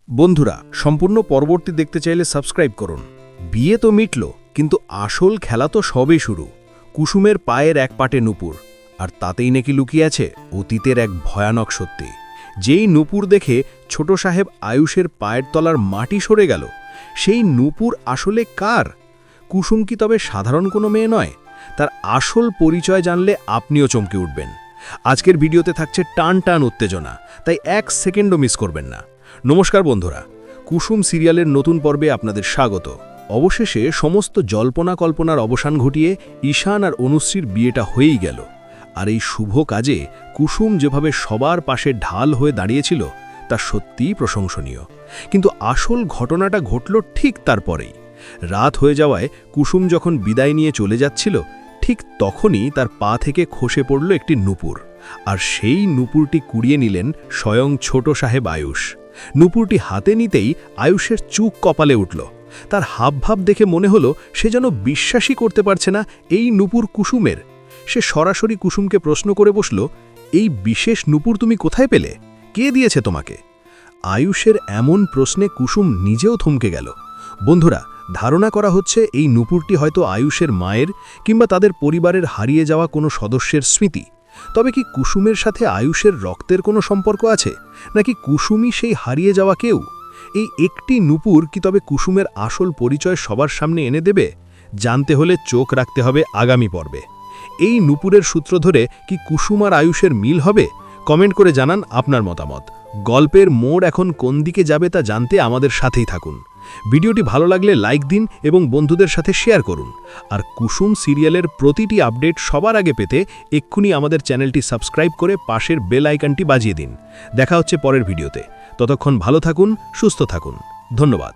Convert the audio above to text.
বন্ধুরা, সম্পূর্ণ পর্বটি দেখতে চাইলে সাবস্ক্রাইব করুন। বিয়ে তো মিটল, কিন্তু আসল খেলা তো সবে শুরু। কুসুমের পায়ের এক পাটে নূপুর, আর তাতেই নাকি লুকিয়ে আছে অতীতের এক ভয়ানক সত্যি। যেই নূপুর দেখে ছোট সাহেব আয়ুষের পায়ের তলার মাটি সরে গেল, সেই নূপুর আসলে কার? কুসুম কি তবে সাধারণ কোনো মেয়ে নয়? তার আসল পরিচয় জানলে আপনিও চমকে উঠবেন। আজকের ভিডিওতে থাকছে টান টান উত্তেজনা, তাই এক সেকেন্ডও মিস করবেন না। নমস্কার বন্ধুরা, কুসুম সিরিয়ালের নতুন পর্বে আপনাদের স্বাগত। অবশেষে সমস্ত জল্পনা কল্পনার অবসান ঘটিয়ে ঈশান আর অনুশ্রীর বিয়েটা হয়েই গেল। আর এই শুভ কাজে কুসুম যেভাবে সবার পাশে ঢাল হয়ে দাঁড়িয়েছিল তা সত্যিই প্রশংসনীয়। কিন্তু আসল ঘটনাটা ঘটল ঠিক তারপরেই। রাত হয়ে যাওয়ায় কুসুম যখন বিদায় নিয়ে চলে যাচ্ছিল, ঠিক তখনই তার পা থেকে খসে পড়ল একটি নূপুর। আর সেই নূপুরটি কুড়িয়ে নিলেন স্বয়ং ছোট সাহেব আয়ুষ। নূপুরটি হাতে নিতেই আয়ুষের চুক কপালে উঠল। তার হাবভাব দেখে মনে হলো সে যেন বিশ্বাসই করতে পারছে না এই নূপুর কুসুমের। সে সরাসরি কুসুমকে প্রশ্ন করে বসল, এই বিশেষ নূপুর তুমি কোথায় পেলে? কে দিয়েছে তোমাকে? আয়ুষের এমন প্রশ্নে কুসুম নিজেও থমকে গেল। বন্ধুরা, ধারণা করা হচ্ছে এই নূপুরটি হয়তো আয়ুষের মায়ের কিংবা তাদের পরিবারের হারিয়ে যাওয়া কোনো সদস্যের স্মৃতি। তবে কি কুসুমের সাথে আয়ুষের রক্তের কোনো সম্পর্ক আছে, নাকি কুসুমই সেই হারিয়ে যাওয়া কেউ? এই একটি নূপুর কি তবে কুসুমের আসল পরিচয় সবার সামনে এনে দেবে? জানতে হলে চোখ রাখতে হবে আগামী পর্বে। এই নূপুরের সূত্র ধরে কি কুসুম আর আয়ুষের মিল হবে? কমেন্ট করে জানান আপনার মতামত। গল্পের মোড় এখন কোন দিকে যাবে তা জানতে আমাদের সাথেই থাকুন। ভিডিওটি ভালো লাগলে লাইক দিন এবং বন্ধুদের সাথে শেয়ার করুন। আর কুসুম সিরিয়ালের প্রতিটি আপডেট সবার আগে পেতে এক্ষুনি আমাদের চ্যানেলটি সাবস্ক্রাইব করে পাশের বেল আইকনটি বাজিয়ে দিন। দেখা হচ্ছে পরের ভিডিওতে। ততক্ষণ ভালো থাকুন, সুস্থ থাকুন। ধন্যবাদ।